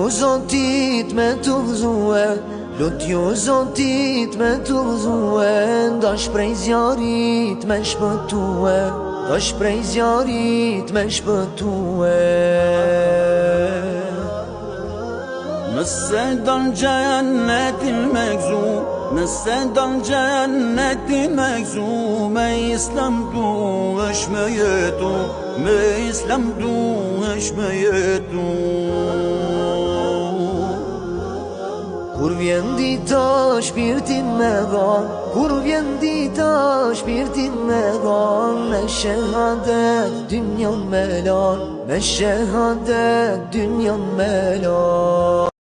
Zotit me të gëzue, lut ju Zotit me të gëzue, dash prej zjarit me shpëtue, dash prej zjarit me shpëtue. Nëse don gjennetin me gëzu, nëse don gjennetin me gëzu, me Islam du është me jetu, me Islam du është me jetu. Kur vjen dita shpirtin me dhan, kur vjen dita shpirtin me dhan, me shahadet dynjan me lan, me shahadet dynjan me lan.